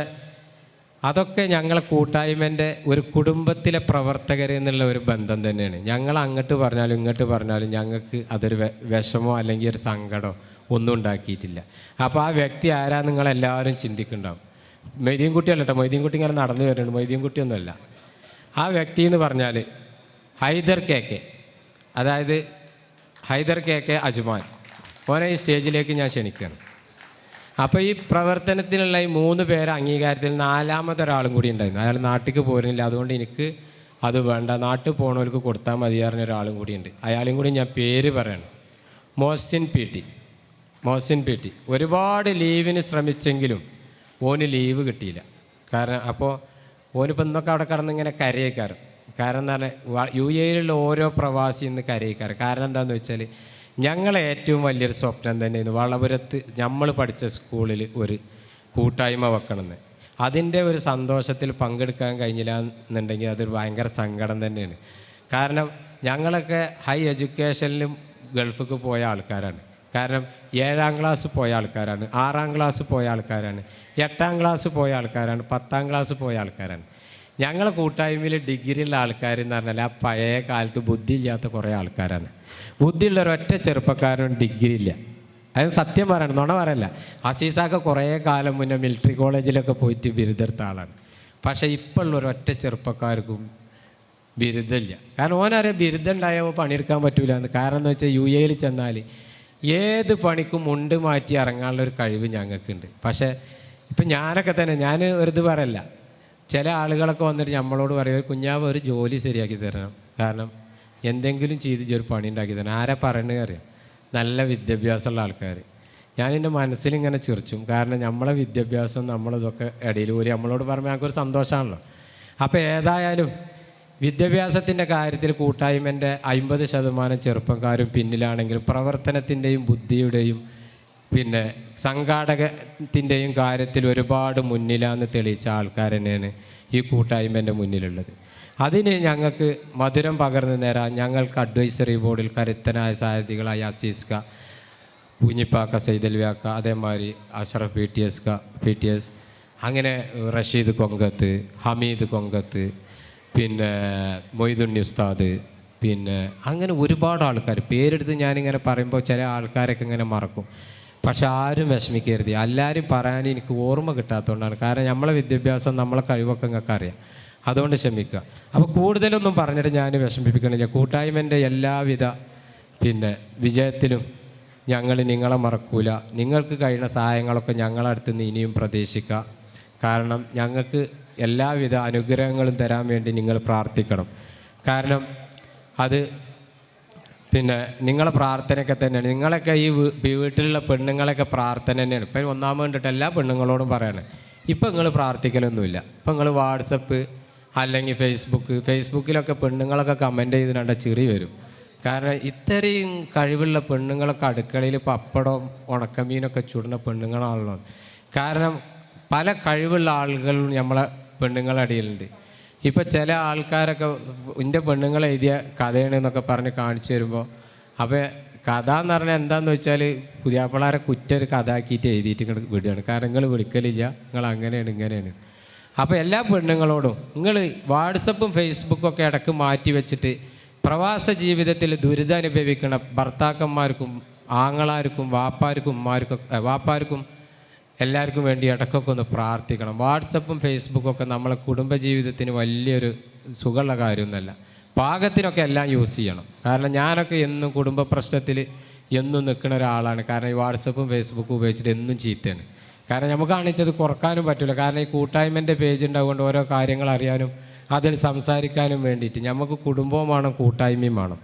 അതൊക്കെ ഞങ്ങളെ കൂട്ടായ്മൻ്റെ ഒരു കുടുംബത്തിലെ പ്രവർത്തകർ എന്നുള്ള ഒരു ബന്ധം തന്നെയാണ്. ഞങ്ങൾ അങ്ങോട്ട് പറഞ്ഞാലും ഇങ്ങോട്ട് പറഞ്ഞാലും ഞങ്ങൾക്ക് അതൊരു വിഷമോ അല്ലെങ്കിൽ ഒരു സങ്കടമോ ഒന്നും ഉണ്ടാക്കിയിട്ടില്ല. അപ്പോൾ ആ വ്യക്തി ആരാ നിങ്ങളെല്ലാവരും ചിന്തിക്കുന്നുണ്ടാവും. മൊയ്തീൻ കുട്ടിയല്ല കേട്ടോ, മൊയ്തീൻ കുട്ടി ഇങ്ങനെ നടന്നു വരുന്നുണ്ട്, മൊയ്തീൻ കുട്ടിയൊന്നുമല്ല. ആ വ്യക്തി എന്ന് പറഞ്ഞാൽ ഹൈദർ KK, അതായത് ഹൈദർ KK അജ്മാൻ. ഓനെ ഈ സ്റ്റേജിലേക്ക് ഞാൻ ക്ഷണിക്കുകയാണ്. അപ്പോൾ ഈ പ്രവർത്തനത്തിനുള്ള ഈ 3 പേരെ അംഗീകാരത്തിൽ 4മതൊരാളും കൂടി ഉണ്ടായിരുന്നു. അയാൾ നാട്ടിലേക്ക് പോരുന്നില്ല, അതുകൊണ്ട് എനിക്ക് അത് വേണ്ട, നാട്ടിൽ പോകണവർക്ക് കൊടുത്താൽ മതി പറഞ്ഞ ഒരാളും കൂടിയുണ്ട്. അയാളും കൂടി ഞാൻ പേര് പറയണം, മോഹ്സിൻ PT. ഒരുപാട് ലീവിന് ശ്രമിച്ചെങ്കിലും ഓന് ലീവ് കിട്ടിയില്ല. കാരണം അപ്പോൾ ഓനിപ്പോൾ ഇന്നൊക്കെ അവിടെ കടന്ന് ഇങ്ങനെ കരയേക്കാറ്. കാരണം എന്താ പറഞ്ഞാൽ UAE ഓരോ പ്രവാസി ഇന്ന് കരയേക്കാറ്. കാരണം എന്താണെന്ന് വെച്ചാൽ ഞങ്ങളെ ഏറ്റവും വലിയൊരു സ്വപ്നം തന്നെയായിരുന്നു വളപുരത്ത് നമ്മൾ പഠിച്ച സ്കൂളിൽ ഒരു കൂട്ടായ്മ വെക്കണമെന്ന്. അതിൻ്റെ ഒരു സന്തോഷത്തിൽ പങ്കെടുക്കാൻ കഴിഞ്ഞില്ല എന്നുണ്ടെങ്കിൽ അതൊരു ഭയങ്കര സങ്കടം തന്നെയാണ്. കാരണം ഞങ്ങളൊക്കെ ഹൈ എഡ്യൂക്കേഷനിലും ഗൾഫിക്ക് പോയ ആൾക്കാരാണ്. കാരണം 7ാം ക്ലാസ് പോയ ആൾക്കാരാണ്, 6ാം ക്ലാസ് പോയ ആൾക്കാരാണ്, 8ാം ക്ലാസ് പോയ ആൾക്കാരാണ്, 10ാം ക്ലാസ് പോയ ആൾക്കാരാണ്. ഞങ്ങളെ കൂട്ടായ്മയിൽ ഡിഗ്രിയുള്ള ആൾക്കാരെന്ന് പറഞ്ഞാൽ ആ പഴയ കാലത്ത് ബുദ്ധിയില്ലാത്ത കുറേ ആൾക്കാരാണ്. ബുദ്ധിയുള്ള ഒരൊറ്റ ചെറുപ്പക്കാരനും ഡിഗ്രി ഇല്ല. അത് സത്യം പറയണം, നുണ പറയല്ല. അസീസാക്ക കുറേ കാലം മുന്നേ മിലിറ്ററി കോളേജിലൊക്കെ പോയിട്ട് ബിരുദെടുത്ത ആളാണ്. പക്ഷേ ഇപ്പോൾ ഉള്ള ഒരൊറ്റ ചെറുപ്പക്കാർക്കും ബിരുദമില്ല. കാരണം ഓനറിയാം ബിരുദം ഉണ്ടായാൽ പണിയെടുക്കാൻ പറ്റൂല എന്ന്. കാരണം എന്ന് വെച്ചാൽ UAE ചെന്നാൽ ഏത് പണിക്കും മുണ്ട് മാറ്റി ഇറങ്ങാനുള്ളൊരു കഴിവ് ഞങ്ങൾക്കുണ്ട്. പക്ഷേ ഇപ്പം ഞാനൊക്കെ തന്നെ, ഞാൻ വെറുതെ പറയല്ല, ചില ആളുകളൊക്കെ വന്നിട്ട് നമ്മളോട് പറയും, ഒരു കുഞ്ഞാവ് ഒരു ജോലി ശരിയാക്കി തരണം, കാരണം എന്തെങ്കിലും ചെയ്ത് ഒരു പണി ഉണ്ടാക്കി തരണം. ആരാ പറയണത് അറിയാം? നല്ല വിദ്യാഭ്യാസമുള്ള ആൾക്കാർ. ഞാനെൻ്റെ മനസ്സിലിങ്ങനെ ചിരിച്ചും. കാരണം നമ്മളെ വിദ്യാഭ്യാസം നമ്മളിതൊക്കെ ഇടയിൽ പോലും നമ്മളോട് പറയുമ്പോൾ ഞങ്ങൾക്കൊരു സന്തോഷമാണല്ലോ. അപ്പോൾ ഏതായാലും വിദ്യാഭ്യാസത്തിൻ്റെ കാര്യത്തിൽ കൂട്ടായ്മൻ്റെ 50% ചെറുപ്പക്കാരും പിന്നിലാണെങ്കിലും പ്രവർത്തനത്തിൻ്റെയും ബുദ്ധിയുടെയും പിന്നെ സംഘാടകത്തിൻ്റെയും കാര്യത്തിൽ ഒരുപാട് മുന്നിലാന്ന് തെളിയിച്ച ആൾക്കാർ തന്നെയാണ് ഈ കൂട്ടായ്മൻ്റെ മുന്നിലുള്ളത്. അതിന് ഞങ്ങൾക്ക് മധുരം പകർന്നു നേരാൻ ഞങ്ങൾക്ക് അഡ്വൈസറി ബോർഡിൽ കരുത്തനായ സാരഥികളായ അസീസ്ക, കുഞ്ഞിപ്പാക്ക, സൈദൽവ്യാക്ക, അതേമാതിരി അഷറഫ് PTS, അങ്ങനെ റഷീദ് കൊങ്കത്ത്, ഹമീദ് കൊങ്കത്ത്, പിന്നെ മൊയ്തുണ്ണി ഉസ്താദ്, പിന്നെ അങ്ങനെ ഒരുപാട് ആൾക്കാർ പേരെടുത്ത് ഞാനിങ്ങനെ പറയുമ്പോൾ ചില ആൾക്കാരൊക്കെ ഇങ്ങനെ മറക്കും. പക്ഷെ ആരും വിഷമിക്കരുത്. എല്ലാവരും പറയാൻ എനിക്ക് ഓർമ്മ കിട്ടാത്തതുകൊണ്ടാണ്. കാരണം നമ്മളെ വിദ്യാഭ്യാസം നമ്മളെ കഴിവൊക്കെ നിങ്ങൾക്ക് അറിയാം. അതുകൊണ്ട് ക്ഷമിക്കുക. അപ്പോൾ കൂടുതലൊന്നും പറഞ്ഞിട്ട് ഞാൻ വിഷമിപ്പിക്കണില്ല. കൂട്ടായ്മൻ്റെ എല്ലാവിധ പിന്നെ വിജയത്തിലും ഞങ്ങൾ നിങ്ങളെ മറക്കൂല. നിങ്ങൾക്ക് കഴിയുന്ന സഹായങ്ങളൊക്കെ ഞങ്ങളടുത്ത് നിന്ന് ഇനിയും പ്രതീക്ഷിക്കുക. കാരണം ഞങ്ങൾക്ക് എല്ലാവിധ അനുഗ്രഹങ്ങളും തരാൻ വേണ്ടി നിങ്ങൾ പ്രാർത്ഥിക്കണം. കാരണം അത് പിന്നെ നിങ്ങളെ പ്രാർത്ഥനയൊക്കെ തന്നെയാണ്. നിങ്ങളൊക്കെ ഈ വീട്ടിലുള്ള പെണ്ണുങ്ങളൊക്കെ പ്രാർത്ഥന തന്നെയാണ്. ഇപ്പം ഒന്നാമത് കണ്ടിട്ട് എല്ലാ പെണ്ണുങ്ങളോടും പറയാണ്, ഇപ്പം നിങ്ങൾ പ്രാർത്ഥിക്കലൊന്നുമില്ല. ഇപ്പം നിങ്ങൾ വാട്സപ്പ് അല്ലെങ്കിൽ ഫേസ്ബുക്കിലൊക്കെ പെണ്ണുങ്ങളൊക്കെ കമൻറ്റ് ചെയ്തിട്ട് ചിറി വരും. കാരണം ഇത്രയും കഴിവുള്ള പെണ്ണുങ്ങളൊക്കെ അടുക്കളയിൽ പപ്പടം ഉണക്കമീനൊക്കെ ചുടുന്ന പെണ്ണുങ്ങളാണല്ലോ. കാരണം പല കഴിവുള്ള ആളുകൾ നമ്മളെ പെണ്ണുങ്ങളുടെ അടിയിലുണ്ട്. ഇപ്പം ചില ആൾക്കാരൊക്കെ എൻ്റെ പെണ്ണുങ്ങൾ എഴുതിയ കഥയാണെന്നൊക്കെ പറഞ്ഞ് കാണിച്ചു തരുമ്പോൾ, അപ്പോൾ കഥ എന്ന് പറഞ്ഞാൽ എന്താണെന്ന് വെച്ചാൽ പുതിയാപ്പിളാരെ ഒരു കഥ ആക്കിയിട്ട് എഴുതിയിട്ട് വിടുകയാണ്. കാരണം നിങ്ങൾ വിളിക്കലില്ല, നിങ്ങൾ അങ്ങനെയാണ് ഇങ്ങനെയാണ്. അപ്പോൾ എല്ലാ പെണ്ണുങ്ങളോടും നിങ്ങൾ വാട്സപ്പും ഫേസ്ബുക്കും ഒക്കെ ഇടയ്ക്ക് മാറ്റി വെച്ചിട്ട് പ്രവാസ ജീവിതത്തിൽ ദുരിതം അനുഭവിക്കുന്ന ഭർത്താക്കന്മാർക്കും ആങ്ങളാർക്കും വാപ്പാർക്കും എല്ലാവർക്കും വേണ്ടി ഇടയ്ക്കൊക്കെ ഒന്ന് പ്രാർത്ഥിക്കണം. വാട്സപ്പും ഫേസ്ബുക്കൊക്കെ നമ്മളെ കുടുംബജീവിതത്തിന് വലിയൊരു സുഖമുള്ള കാര്യമൊന്നുമല്ല. പാകത്തിനൊക്കെ എല്ലാം യൂസ് ചെയ്യണം. കാരണം ഞാനൊക്കെ എന്നും കുടുംബ പ്രശ്നത്തിൽ എന്നും നിൽക്കുന്ന ഒരാളാണ്. കാരണം ഈ വാട്സപ്പും ഫേസ്ബുക്കും ഉപയോഗിച്ചിട്ട് എന്നും ചീത്തയാണ്. കാരണം നമുക്ക് കാണിച്ചത് കുറക്കാനും പറ്റില്ല. കാരണം ഈ കൂട്ടായ്മൻ്റെ പേജ് ഉണ്ടാവുകൊണ്ട് ഓരോ കാര്യങ്ങൾ അറിയാനും അതിൽ സംസാരിക്കാനും വേണ്ടിയിട്ട് നമുക്ക് കുടുംബവും വേണം, കൂട്ടായ്മയും വേണം,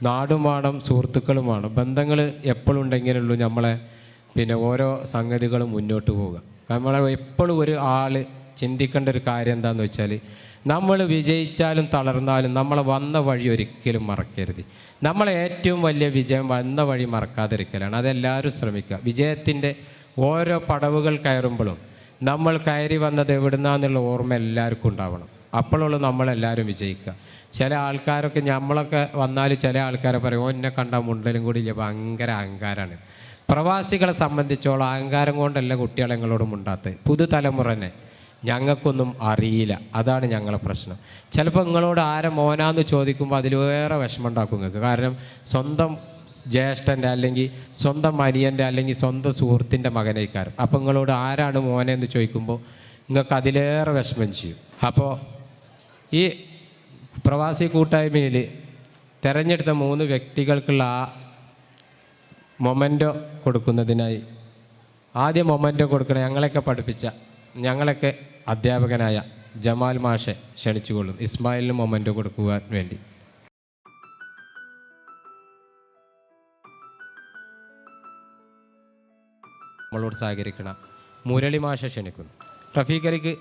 നാടും വേണം, സുഹൃത്തുക്കളും വേണം. ബന്ധങ്ങൾ എപ്പോഴും ഉണ്ടെങ്കിലുള്ളൂ നമ്മളെ പിന്നെ ഓരോ സംഗതികളും മുന്നോട്ട് പോവുക. നമ്മളെ എപ്പോഴും ഒരു ആൾ ചിന്തിക്കേണ്ട ഒരു കാര്യം എന്താണെന്ന് വെച്ചാൽ, നമ്മൾ വിജയിച്ചാലും തളർന്നാലും നമ്മളെ വന്ന വഴി ഒരിക്കലും മറക്കരുത്. നമ്മളെ ഏറ്റവും വലിയ വിജയം വന്ന വഴി മറക്കാതിരിക്കലാണ്. അതെല്ലാവരും ശ്രമിക്കുക. വിജയത്തിൻ്റെ ഓരോ പടവുകൾ കയറുമ്പോഴും നമ്മൾ കയറി വന്നത് എവിടുന്നാന്നുള്ള ഓർമ്മ എല്ലാവർക്കും ഉണ്ടാവണം. അപ്പോഴുള്ളൂ നമ്മളെല്ലാവരും വിജയിക്കുക. ചില ആൾക്കാരൊക്കെ നമ്മളൊക്കെ വന്നാൽ ചില ആൾക്കാരെ പറയും, എന്നെ കണ്ട മുണ്ടലും കൂടി ഇല്ല, ഭയങ്കര അഹങ്കാരമാണ്. പ്രവാസികളെ സംബന്ധിച്ചോളം അഹങ്കാരം കൊണ്ടല്ല കുട്ടികളെ ഞങ്ങളോട് മുണ്ടാത്തത്. പുതുതലമുറനെ ഞങ്ങൾക്കൊന്നും അറിയില്ല, അതാണ് ഞങ്ങളെ പ്രശ്നം. ചിലപ്പോൾ നിങ്ങളോട് ആരെ മോനാന്ന് ചോദിക്കുമ്പോൾ അതിലേറെ വിഷമം ഉണ്ടാക്കും നിങ്ങൾക്ക്. കാരണം സ്വന്തം ജ്യേഷ്ഠൻ്റെ അല്ലെങ്കിൽ സ്വന്തം അനിയൻ്റെ അല്ലെങ്കിൽ സ്വന്തം സുഹൃത്തിൻ്റെ മകനേക്കാരും. അപ്പോൾ നിങ്ങളോട് ആരാണ് മോനെ എന്ന് ചോദിക്കുമ്പോൾ നിങ്ങൾക്ക് അതിലേറെ വിഷമം ചെയ്യും. അപ്പോൾ ഈ പ്രവാസി കൂട്ടായ്മയിൽ തിരഞ്ഞെടുത്ത 3 വ്യക്തികൾക്കുള്ള ആ മൊമെൻറ്റോ കൊടുക്കുന്നതിനായി ആദ്യം മൊമെൻറ്റോ കൊടുക്കണ ഞങ്ങളെയൊക്കെ പഠിപ്പിച്ച ഞങ്ങളൊക്കെ അധ്യാപകനായ ജമാൽ മാഷെ ക്ഷണിച്ചുകൊള്ളും ഇസ്മായിലിന് മൊമെൻറ്റോ കൊടുക്കുവാൻ വേണ്ടി. നമ്മളോട് സഹകരിക്കണ മുരളി മാഷെ ക്ഷണിക്കുന്നു. റഫീഖ് അലിക്ക്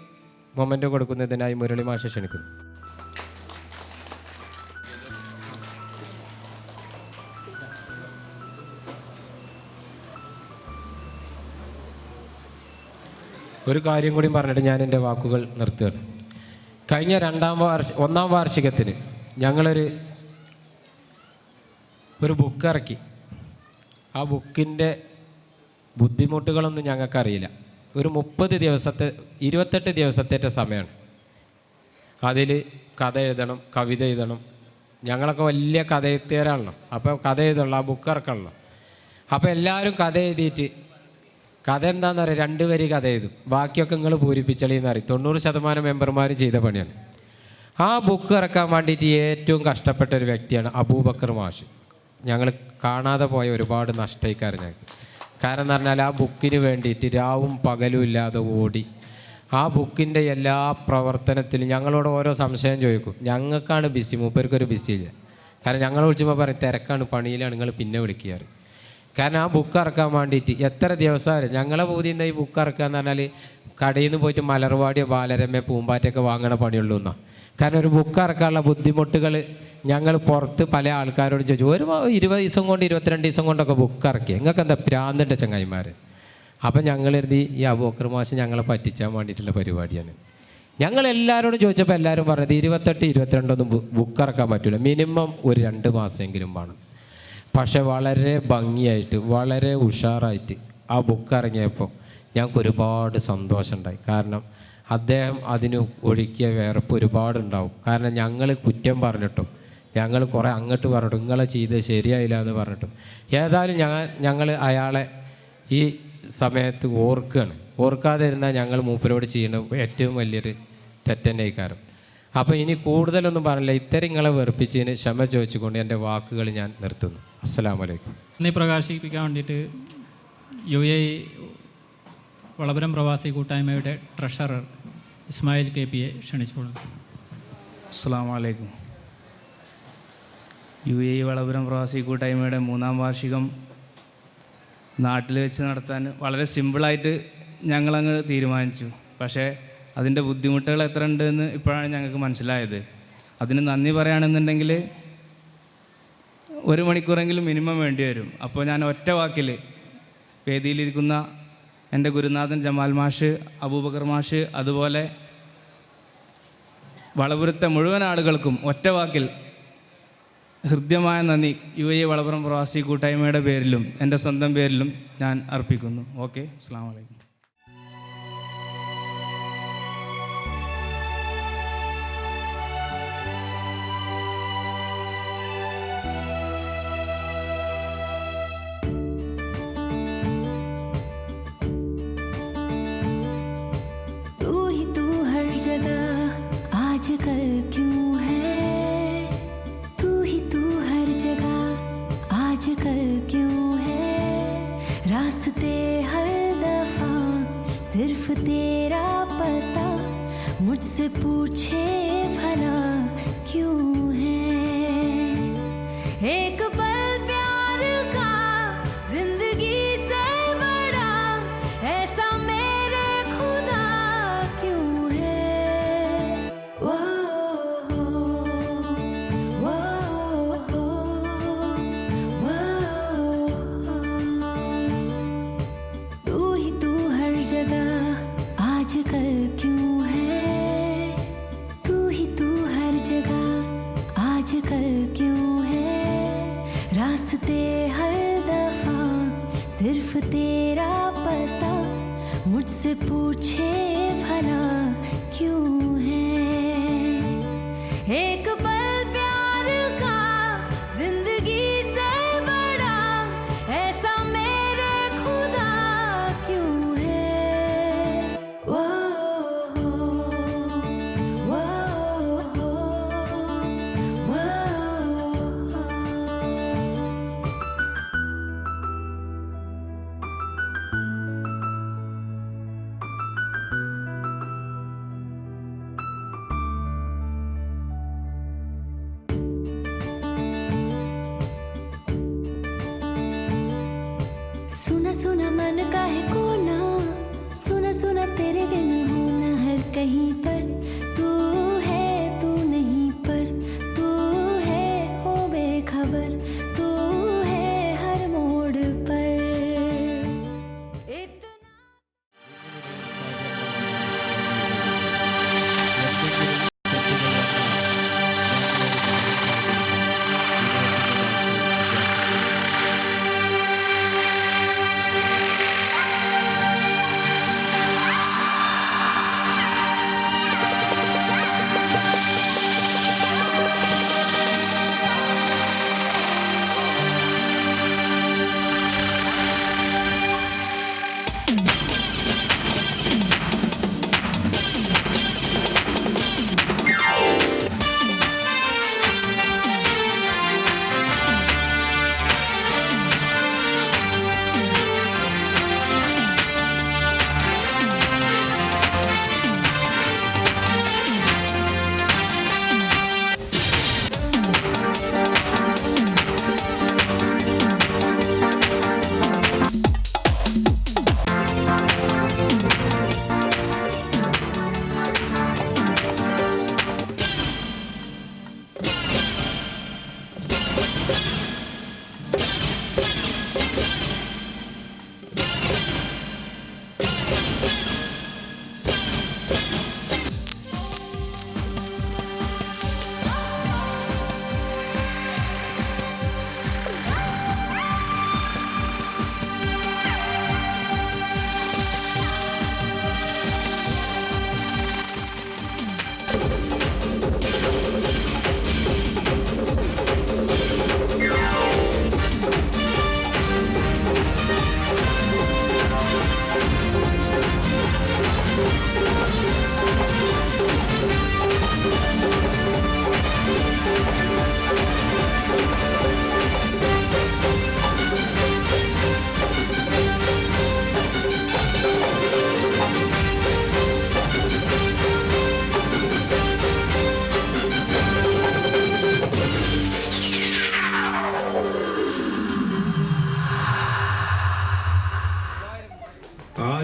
മൊമെൻറ്റോ കൊടുക്കുന്നതിനായി മുരളി മാഷെ ക്ഷണിക്കുന്നു. ഒരു കാര്യം കൂടി പറഞ്ഞിട്ട് ഞാൻ എൻ്റെ വാക്കുകൾ നിർത്തുകയാണ്. കഴിഞ്ഞ 1-ാം വാർഷികത്തിന് ഞങ്ങളൊരു ഒരു ബുക്ക് ഇറക്കി. ആ ബുക്കിൻ്റെ ബുദ്ധിമുട്ടുകളൊന്നും ഞങ്ങൾക്കറിയില്ല. ഒരു 28 ദിവസത്തേറ്റ സമയമാണ്. അതിൽ കഥ എഴുതണം, കവിത എഴുതണം. ഞങ്ങളൊക്കെ വലിയ കഥ എഴുത്തുകാരാണല്ലോ. അപ്പോൾ കഥ എഴുതണല്ലോ, ആ ബുക്ക് ഇറക്കണല്ലോ. അപ്പോൾ എല്ലാവരും കഥ എഴുതിയിട്ട് കഥ എന്താണെന്ന് പറയുക, 2 വരി കഥ എഴുതും, ബാക്കിയൊക്കെ നിങ്ങൾ പൂരിപ്പിച്ചളിയെന്ന് പറയും. 90% മെമ്പർമാരും ചെയ്ത പണിയാണ്. ആ ബുക്ക് ഇറക്കാൻ വേണ്ടിയിട്ട് ഏറ്റവും കഷ്ടപ്പെട്ട ഒരു വ്യക്തിയാണ് അബൂബക്കർ മാഷ്. ഞങ്ങൾ കാണാതെ പോയ ഒരുപാട് നഷ്ടക്കാരൻ ഞങ്ങൾക്ക്. കാരണം എന്ന് പറഞ്ഞാൽ ആ ബുക്കിന് വേണ്ടിയിട്ട് രാവും പകലും ഇല്ലാതെ ഓടി ആ ബുക്കിൻ്റെ എല്ലാ പ്രവർത്തനത്തിലും ഞങ്ങളോട് ഓരോ സംശയം ചോദിക്കും. ഞങ്ങൾക്കാണ് ബിസി, മൂപ്പർക്കൊരു ബിസിയില്ല. കാരണം ഞങ്ങൾ വിളിച്ചുമ്പോൾ പറയും തിരക്കാണ്, പണിയിലാണ്, നിങ്ങൾ പിന്നെ വിളിക്കാറ്. കാരണം ആ ബുക്ക് ഇറക്കാൻ വേണ്ടിയിട്ട് എത്ര ദിവസമാണ് ഞങ്ങളെ പൂതി എന്താ ഈ ബുക്ക് ഇറക്കുക എന്ന് പറഞ്ഞാൽ കടയിൽ നിന്ന് പോയിട്ട് മലർവാടിയോ ബാലരമയോ പൂമ്പാറ്റയൊക്കെ വാങ്ങണ പണിയുള്ളൂ എന്നാണ്. കാരണം ഒരു ബുക്ക് ഇറക്കാനുള്ള ബുദ്ധിമുട്ടുകൾ ഞങ്ങൾ പുറത്ത് പല ആൾക്കാരോട് ചോദിച്ചു. 20 ദിവസം കൊണ്ട് 22 ദിവസം കൊണ്ടൊക്കെ ബുക്ക് ഇറക്കി. നിങ്ങൾക്ക് എന്താ പ്രാന്തിൻ്റെ ചങ്ങായിമാർ? അപ്പം ഞങ്ങൾ കരുതി ഈ അബൂബക്കർ മാഷ് ഞങ്ങളെ പറ്റിച്ചാൻ വേണ്ടിയിട്ടുള്ള പരിപാടിയാണ്. ഞങ്ങളെല്ലാവരോടും ചോദിച്ചപ്പോൾ എല്ലാവരും പറഞ്ഞത് 28, 22 ബുക്ക് ഇറക്കാൻ പറ്റില്ല, മിനിമം ഒരു 2 മാസമെങ്കിലും വേണം. പക്ഷെ വളരെ ഭംഗിയായിട്ട് വളരെ ഉഷാറായിട്ട് ആ ബുക്ക് ഇറങ്ങിയപ്പോൾ ഞങ്ങൾക്ക് ഒരുപാട് സന്തോഷമുണ്ടായി. കാരണം അദ്ദേഹം അതിന് ഒഴുക്കിയ വേർപ്പ് ഒരുപാടുണ്ടാവും. കാരണം ഞങ്ങൾ കുറ്റം പറഞ്ഞിട്ടും ഞങ്ങൾ കുറേ അങ്ങോട്ട് പറഞ്ഞിട്ടും നിങ്ങളെ ചെയ്ത് ശരിയായില്ല എന്ന് പറഞ്ഞിട്ടും ഏതായാലും ഞങ്ങൾ അയാളെ ഈ സമയത്ത് ഓർക്കാതെ ഇരുന്നാൽ ഞങ്ങൾ മൂപ്പരോട് ചെയ്യുന്ന ഏറ്റവും വലിയൊരു തെറ്റന്നെ കാരണം. അപ്പോൾ ഇനി കൂടുതലൊന്നും പറഞ്ഞില്ല, ഇത്തരം നിങ്ങളെ വെറുപ്പിച്ചതിന് ക്ഷമ ചോദിച്ചുകൊണ്ട് എൻ്റെ വാക്കുകൾ ഞാൻ നിർത്തുന്നു. അസ്സലാമു അലൈക്കും. ഇന്ന് പ്രകാശിപ്പിക്കാൻ വേണ്ടിയിട്ട് UAE വളപുരം പ്രവാസി കൂട്ടായ്മയുടെ ട്രഷറർ ഇസ്മായിൽ KP ക്ഷണിച്ചുകൊള്ളുന്നു. അസ്സലാമു അലൈക്കും. UAE വളപുരം പ്രവാസി കൂട്ടായ്മയുടെ 3ാം വാർഷികം നാട്ടിൽ വെച്ച് നടത്താൻ വളരെ സിമ്പിളായിട്ട് ഞങ്ങളങ്ങ് തീരുമാനിച്ചു. പക്ഷേ അതിൻ്റെ ബുദ്ധിമുട്ടുകൾ എത്ര ഉണ്ടെന്ന് ഇപ്പോഴാണ് ഞങ്ങൾക്ക് മനസ്സിലായത്. അതിന് നന്ദി പറയുകയാണെന്നുണ്ടെങ്കിൽ 1 മണിക്കൂറെങ്കിലും മിനിമം വേണ്ടി വരും. അപ്പോൾ ഞാൻ ഒറ്റ വാക്കിൽ വേദിയിലിരിക്കുന്ന എൻ്റെ ഗുരുനാഥൻ ജമാൽ മാഷ്, അബൂബക്കർ മാഷ്, അതുപോലെ വളപുരത്തെ മുഴുവൻ ആളുകൾക്കും ഒറ്റ വാക്കിൽ ഹൃദ്യമായ നന്ദി UAE വളപുരം പ്രവാസി കൂട്ടായ്മയുടെ പേരിലും എൻ്റെ സ്വന്തം പേരിലും ഞാൻ അർപ്പിക്കുന്നു. ഓക്കെ, അസ്സലാമു അലൈക്കും. आजकल क्यों है तू ही तू हर जगह, आजकल क्यों है रास्ते हर दफा सिर्फ तेरा पता, मुझसे पूछे भला क्यों है। एक पल प्यार का जिंदगी से बड़ा ऐसा मेरे खुदा क्यों है। वो तू ही तू हर जगह, आजकल क्यों है तू ही तू हर जगह, आजकल क्यों है रास्ते हर दफा सिर्फ तेरा पता, मुझसे पूछे भला क्यों है। एक पल प्यार का जिंदगी से बड़ा ऐसा मेरे खुदा क्यों है। वो सुना सुना मन का है कोना, सुना सुना तेरे बिन होना हर कहीं पर, तू है तू नहीं पर तू है हो बेखबर, तू है हर मोड़ पर इतना।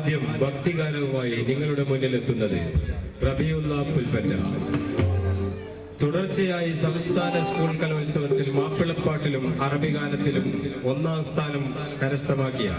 ആദ്യം ഭക്തിഗാനവുമായി നിങ്ങളുടെ മുന്നിലെത്തുന്നത് റബിയുള്ള പുൽപ്പറ്റ. തുടർച്ചയായി സംസ്ഥാന സ്കൂൾ കലോത്സവത്തിൽ മാപ്പിളപ്പാട്ടിലും അറബി ഗാനത്തിലും 1ാം സ്ഥാനം കരസ്ഥമാക്കിയ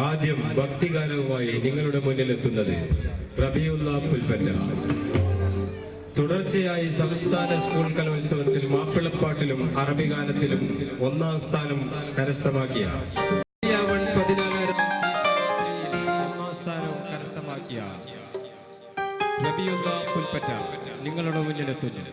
ആദ്യം ഭക്തിഗാനവുമായി നിങ്ങളുടെ മുന്നിലെത്തുന്നത് റബിയുള്ള പുൽപ്പറ്റ. തുടർച്ചയായി സംസ്ഥാന സ്കൂൾ കലോത്സവത്തിൽ മാപ്പിളപ്പാട്ടിലും അറബി ഗാനത്തിലും 1ാം സ്ഥാനം കരസ്ഥമാക്കിയ 1ാം സ്ഥാനം കരസ്ഥമാക്കിയ റബിയുള്ള പുൽപ്പറ്റ നിങ്ങളുടെ മുന്നിലെത്തുന്നു.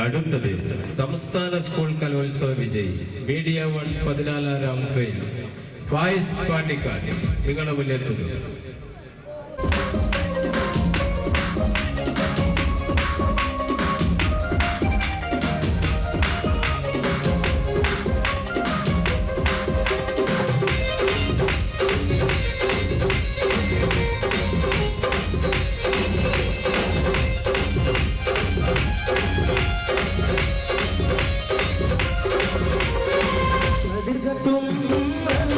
അടുത്തത് സംസ്ഥാന സ്കൂൾ കലോത്സവ വിജയി മീഡിയ 1 14ാം ഫെയിൽ ഫായിസ് പാണ്ടിക്കാട് നിങ്ങളുടെ മുന്നിലെത്തുന്നു. तुम